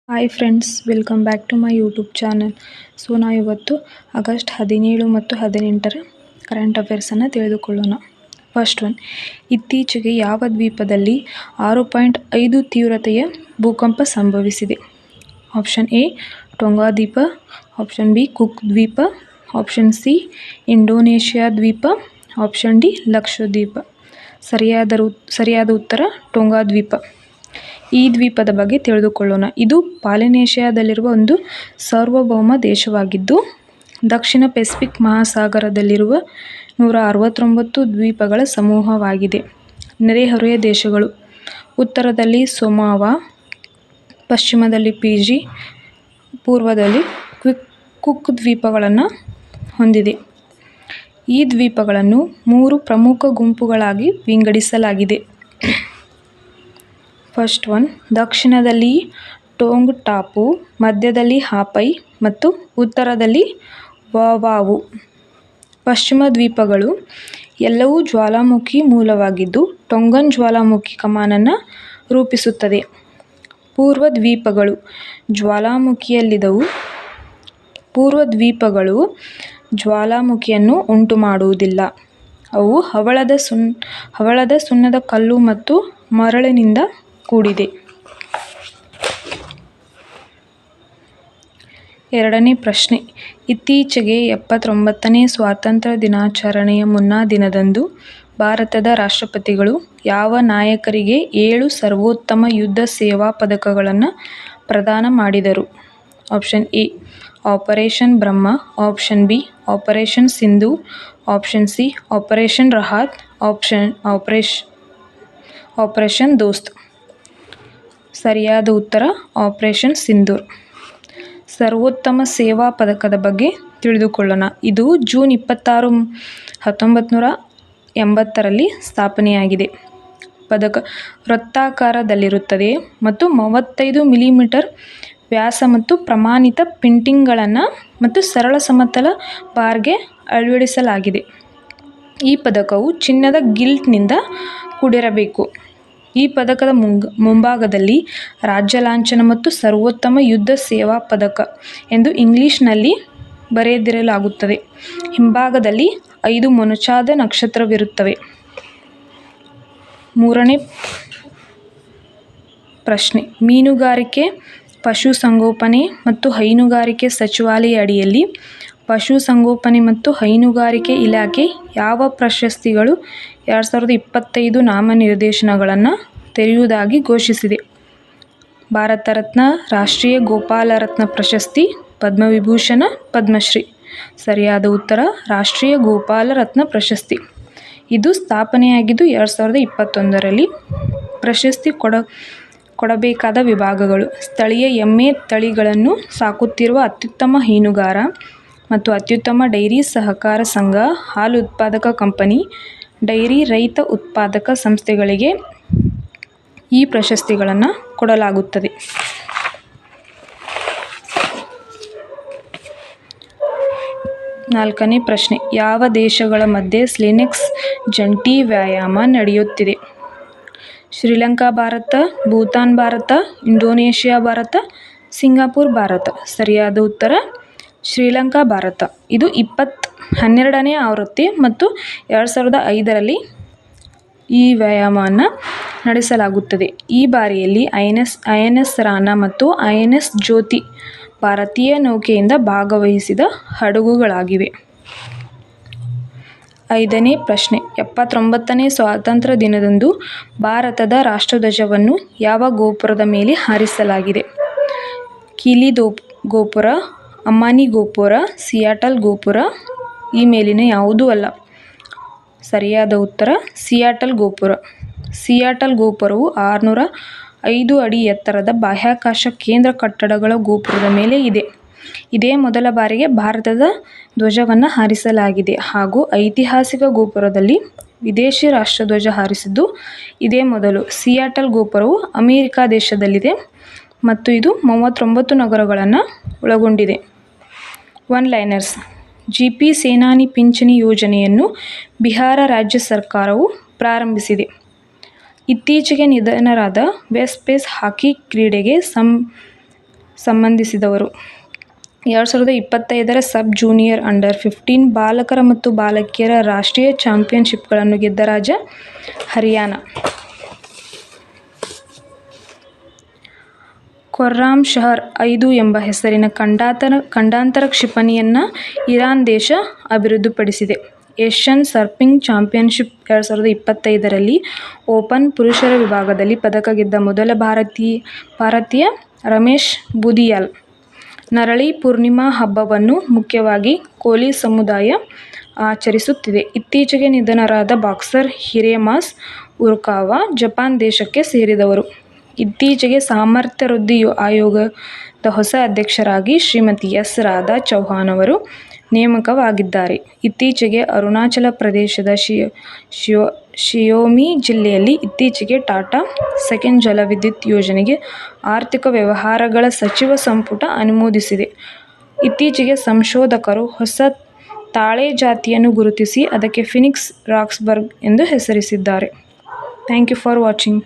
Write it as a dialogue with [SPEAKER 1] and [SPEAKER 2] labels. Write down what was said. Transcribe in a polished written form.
[SPEAKER 1] Hi friends, welcome back to my YouTube channel. So ನಾವು ಇವತ್ತು August 17 ಮತ್ತು 18 current ಅಫೇರ್ಸನ್ನು ತಿಳಿದುಕೊಳ್ಳೋಣ. ಫಸ್ಟ್ ಒನ್, ಇತ್ತೀಚೆಗೆ ಯಾವ ದ್ವೀಪದಲ್ಲಿ 6.5 ತೀವ್ರತೆಯ ಭೂಕಂಪ ಸಂಭವಿಸಿದೆ? ಆಪ್ಷನ್ ಎ ಟೊಂಗಾ ದ್ವೀಪ, ಆಪ್ಷನ್ ಬಿ ಕುಕ್ ದ್ವೀಪ, ಆಪ್ಷನ್ ಸಿ ಇಂಡೋನೇಷ್ಯಾ ದ್ವೀಪ, ಆಪ್ಷನ್ ಡಿ ಲಕ್ಷದ್ವೀಪ. ಸರಿಯಾದ ಉತ್ತರ ಟೊಂಗಾ ದ್ವೀಪ. ಈ ದ್ವೀಪದ ಬಗ್ಗೆ ತಿಳಿದುಕೊಳ್ಳೋಣ. ಇದು ಪಾಲಿನೇಷ್ಯಾದಲ್ಲಿರುವ ಒಂದು ಸಾರ್ವಭೌಮ ದೇಶವಾಗಿದ್ದು ದಕ್ಷಿಣ ಪೆಸಿಫಿಕ್ ಮಹಾಸಾಗರದಲ್ಲಿರುವ 169 ದ್ವೀಪಗಳ ಸಮೂಹವಾಗಿದೆ. ನೆರೆಹೊರೆಯ ದೇಶಗಳು: ಉತ್ತರದಲ್ಲಿ ಸಮೋವಾ, ಪಶ್ಚಿಮದಲ್ಲಿ ಫಿಜಿ, ಪೂರ್ವದಲ್ಲಿ ಕುಕ್ ದ್ವೀಪಗಳನ್ನು ಹೊಂದಿದೆ. ಈ ದ್ವೀಪಗಳನ್ನು 3 ಪ್ರಮುಖ ಗುಂಪುಗಳಾಗಿ ವಿಂಗಡಿಸಲಾಗಿದೆ. ಫಸ್ಟ್ ಒನ್, ದಕ್ಷಿಣದಲ್ಲಿ ಟೋಂಗ್ ಟಾಪು, ಮಧ್ಯದಲ್ಲಿ ಹಾಪೈ ಮತ್ತು ಉತ್ತರದಲ್ಲಿ ವಾವಾವು. ಪಶ್ಚಿಮ ದ್ವೀಪಗಳು ಎಲ್ಲವೂ ಜ್ವಾಲಾಮುಖಿ ಮೂಲವಾಗಿದ್ದು ಟೊಂಗನ್ ಜ್ವಾಲಾಮುಖಿ ಕಮಾನನ್ನು ರೂಪಿಸುತ್ತದೆ. ಪೂರ್ವ ದ್ವೀಪಗಳು ಜ್ವಾಲಾಮುಖಿಯನ್ನು ಉಂಟುಮಾಡುವುದಿಲ್ಲ. ಅವು ಹವಳದ ಸುಣ್ಣದ ಕಲ್ಲು ಮತ್ತು ಮರಳಿನಿಂದ ಕೂಡಿದೆ. ಎರಡನೇ ಪ್ರಶ್ನೆ, ಇತ್ತೀಚೆಗೆ 79ನೇ ಸ್ವಾತಂತ್ರ್ಯ ದಿನಾಚರಣೆಯ ಮುನ್ನಾ ದಿನದಂದು ಭಾರತದ ರಾಷ್ಟ್ರಪತಿಗಳು ಯಾವ ನಾಯಕರಿಗೆ 7 ಸರ್ವೋತ್ತಮ ಯುದ್ಧ ಸೇವಾ ಪದಕಗಳನ್ನು ಪ್ರದಾನ ಮಾಡಿದರು? Option A operation Brahma, option B operation Sindoor, option C operation Rahat, operation Dost. ಸರಿಯಾದ ಉತ್ತರ ಆಪರೇಷನ್ ಸಿಂಧೂರ್. ಸರ್ವೋತ್ತಮ ಸೇವಾ ಪದಕದ ಬಗ್ಗೆ ತಿಳಿದುಕೊಳ್ಳೋಣ. ಇದು ಜೂನ್ 26, 1980ರಲ್ಲಿ ಸ್ಥಾಪನೆಯಾಗಿದೆ. ಪದಕ ವೃತ್ತಾಕಾರದಲ್ಲಿರುತ್ತದೆ ಮತ್ತು 35 ಮಿಲಿಮೀಟರ್ ವ್ಯಾಸ ಮತ್ತು ಪ್ರಮಾಣಿತ ಪಿಂಟಿಂಗ್ಗಳನ್ನು ಮತ್ತು ಸರಳ ಸಮತಲ ಬಾರ್ಗೆ ಅಳವಡಿಸಲಾಗಿದೆ. ಈ ಪದಕವು ಚಿನ್ನದ ಗಿಲ್ಟ್ನಿಂದ ಕೂಡಿರಬೇಕು. ಈ ಪದಕದ ಮುಂಭಾಗದಲ್ಲಿ ರಾಜ್ಯ ಲಾಂಛನ ಮತ್ತು ಸರ್ವೋತ್ತಮ ಯುದ್ಧ ಸೇವಾ ಪದಕ ಎಂದು ಇಂಗ್ಲಿಷ್ನಲ್ಲಿ ಬರೆದಿರಲಾಗುತ್ತದೆ. ಹಿಂಭಾಗದಲ್ಲಿ 5 ಮೊನಚಾದ ನಕ್ಷತ್ರವಿರುತ್ತವೆ. ಮೂರನೇ ಪ್ರಶ್ನೆ, ಮೀನುಗಾರಿಕೆ, ಪಶುಸಂಗೋಪನೆ ಮತ್ತು ಹೈನುಗಾರಿಕೆ ಸಚಿವಾಲಯ ಅಡಿಯಲ್ಲಿ ಪಶುಸಂಗೋಪನೆ ಮತ್ತು ಹೈನುಗಾರಿಕೆ ಇಲಾಖೆ ಯಾವ ಪ್ರಶಸ್ತಿಗಳು 2025 ನಾಮನಿರ್ದೇಶನಗಳನ್ನು ತೆರೆಯುವುದಾಗಿ ಘೋಷಿಸಿದೆ? ಭಾರತ ರತ್ನ, ರಾಷ್ಟ್ರೀಯ ಗೋಪಾಲ ರತ್ನ ಪ್ರಶಸ್ತಿ, ಪದ್ಮವಿಭೂಷಣ, ಪದ್ಮಶ್ರೀ. ಸರಿಯಾದ ಉತ್ತರ ರಾಷ್ಟ್ರೀಯ ಗೋಪಾಲ ರತ್ನ ಪ್ರಶಸ್ತಿ. ಇದು ಸ್ಥಾಪನೆಯಾಗಿದ್ದು 2021ರಲ್ಲಿ. ಪ್ರಶಸ್ತಿ ಕೊಡಬೇಕಾದ ವಿಭಾಗಗಳು: ಸ್ಥಳೀಯ ಎಮ್ಮೆ ತಳಿಗಳನ್ನು ಸಾಕುತ್ತಿರುವ ಅತ್ಯುತ್ತಮ ಹೈನುಗಾರ ಮತ್ತು ಅತ್ಯುತ್ತಮ ಡೈರಿ ಸಹಕಾರ ಸಂಘ, ಹಾಲು ಉತ್ಪಾದಕ ಕಂಪನಿ, ಡೈರಿ ರೈತ ಉತ್ಪಾದಕ ಸಂಸ್ಥೆಗಳಿಗೆ ಈ ಪ್ರಶಸ್ತಿಗಳನ್ನು ಕೊಡಲಾಗುತ್ತದೆ. ನಾಲ್ಕನೇ ಪ್ರಶ್ನೆ, ಯಾವ ದೇಶಗಳ ಮಧ್ಯೆ ಸ್ಲೆನೆಕ್ಸ್ ಜಂಟಿ ವ್ಯಾಯಾಮ ನಡೆಯುತ್ತಿದೆ? Sri Lanka Bharat, Bhutan Bharat, Indonesia Bharat, Singapore Bharat. ಸರಿಯಾದ ಉತ್ತರ ಶ್ರೀಲಂಕಾ ಭಾರತ. ಇದು 12ನೇ ಆವೃತ್ತಿ ಮತ್ತು 2005ರಲ್ಲಿ ಈ ವ್ಯಾಯಾಮವನ್ನು ನಡೆಸಲಾಗುತ್ತದೆ. ಈ ಬಾರಿಯಲ್ಲಿ ಐಎನ್ಎಸ್ ರಾಣಾ ಮತ್ತು ಐಎನ್ಎಸ್ ಜ್ಯೋತಿ ಭಾರತೀಯ ನೌಕೆಯಿಂದ ಭಾಗವಹಿಸಿದ ಹಡಗುಗಳಾಗಿವೆ. ಐದನೇ ಪ್ರಶ್ನೆ, 79ನೇ ಸ್ವಾತಂತ್ರ್ಯ ದಿನದಂದು ಭಾರತದ ರಾಷ್ಟ್ರಧ್ವಜವನ್ನು ಯಾವ ಗೋಪುರದ ಮೇಲೆ ಹಾರಿಸಲಾಗಿದೆ? ಕೀಲಿ ಗೋಪುರ, ಅಮಾನಿ ಗೋಪುರ, ಸಿಯಾಟಲ್ ಗೋಪುರ. ಈ ಮೇಲಿನ ಯಾವುದೂ ಅಲ್ಲ. ಸರಿಯಾದ ಉತ್ತರ ಸಿಯಾಟಲ್ ಗೋಪುರ. ಸಿಯಾಟಲ್ ಗೋಪುರವು 605 ಅಡಿ ಎತ್ತರದ ಬಾಹ್ಯಾಕಾಶ ಕೇಂದ್ರ ಕಟ್ಟಡಗಳ ಗೋಪುರದ ಮೇಲೆ ಇದೆ. ಇದೇ ಮೊದಲ ಬಾರಿಗೆ ಭಾರತದ ಧ್ವಜವನ್ನು ಹಾರಿಸಲಾಗಿದೆ ಹಾಗೂ ಐತಿಹಾಸಿಕ ಗೋಪುರದಲ್ಲಿ ವಿದೇಶಿ ರಾಷ್ಟ್ರಧ್ವಜ ಹಾರಿಸಿದ್ದು ಇದೇ ಮೊದಲು. ಸಿಯಾಟಲ್ ಗೋಪುರವು ಅಮೆರಿಕ ದೇಶದಲ್ಲಿದೆ ಮತ್ತು ಇದು 39 ನಗರಗಳನ್ನು ಒಳಗೊಂಡಿದೆ. One liners. ಜಿಪಿ ಸೇನಾನಿ ಪಿಂಚಣಿ ಯೋಜನೆಯನ್ನು ಬಿಹಾರ ರಾಜ್ಯ ಸರ್ಕಾರವು ಪ್ರಾರಂಭಿಸಿದೆ. ಇತ್ತೀಚೆಗೆ ನಿಧನರಾದ ವೆಸ್ಟ್ ಪೇಸ್ ಹಾಕಿ ಕ್ರೀಡೆಗೆ ಸಂಬಂಧಿಸಿದವರು. 2025 ಸಬ್ ಜೂನಿಯರ್ ಅಂಡರ್-15 ಬಾಲಕರ ಮತ್ತು ಬಾಲಕಿಯರ ರಾಷ್ಟ್ರೀಯ ಚಾಂಪಿಯನ್ಶಿಪ್ಗಳನ್ನು ಗೆದ್ದ ರಾಜ್ಯ ಹರಿಯಾಣ. ಖುರ್ರಾಮ್ ಶಹರ್ 5 ಎಂಬ ಹೆಸರಿನ ಖಂಡಾಂತರ ಕ್ಷಿಪಣಿಯನ್ನು ಇರಾನ್ ದೇಶ ಅಭಿವೃದ್ಧಿಪಡಿಸಿದೆ. ಏಷ್ಯನ್ ಸರ್ಫಿಂಗ್ ಚಾಂಪಿಯನ್ಶಿಪ್ 2025ರಲ್ಲಿ ಓಪನ್ ಪುರುಷರ ವಿಭಾಗದಲ್ಲಿ ಪದಕ ಗೆದ್ದ ಮೊದಲ ಭಾರತೀಯ ರಮೇಶ್ ಬೂದಿಯಾಲ್. ನರಳಿ ಪೂರ್ಣಿಮಾ ಹಬ್ಬವನ್ನು ಮುಖ್ಯವಾಗಿ ಕೋಲಿ ಸಮುದಾಯ ಆಚರಿಸುತ್ತಿದೆ. ಇತ್ತೀಚೆಗೆ ನಿಧನರಾದ ಬಾಕ್ಸರ್ ಹಿರೇಮಾಸ್ ಉರುಕಾವಾ ಜಪಾನ್ ದೇಶಕ್ಕೆ ಸೇರಿದವರು. ಇತ್ತೀಚೆಗೆ ಸಾಮರ್ಥ್ಯ ವೃದ್ಧಿ ಆಯೋಗದ ಹೊಸ ಅಧ್ಯಕ್ಷರಾಗಿ ಶ್ರೀಮತಿ ಎಸ್. ರಾಧಾ ಚೌಹಾಣ್ ಅವರು ನೇಮಕವಾಗಿದ್ದಾರೆ. ಇತ್ತೀಚೆಗೆ ಅರುಣಾಚಲ ಪ್ರದೇಶದ ಶಿಯೋಮಿ ಜಿಲ್ಲೆಯಲ್ಲಿ ಇತ್ತೀಚೆಗೆ ಟಾಟಾ ಸೆಕೆಂಡ್ ಜಲವಿದ್ಯುತ್ ಯೋಜನೆಗೆ ಆರ್ಥಿಕ ವ್ಯವಹಾರಗಳ ಸಚಿವ ಸಂಪುಟ ಅನುಮೋದಿಸಿದೆ. ಇತ್ತೀಚೆಗೆ ಸಂಶೋಧಕರು ಹೊಸ ತಾಳೆ ಜಾತಿಯನ್ನು ಗುರುತಿಸಿ ಅದಕ್ಕೆ ಫೀನಿಕ್ಸ್ ರಾಕ್ಸ್ಬರ್ಗ್ ಎಂದು ಹೆಸರಿಸಿದ್ದಾರೆ. Thank you for watching.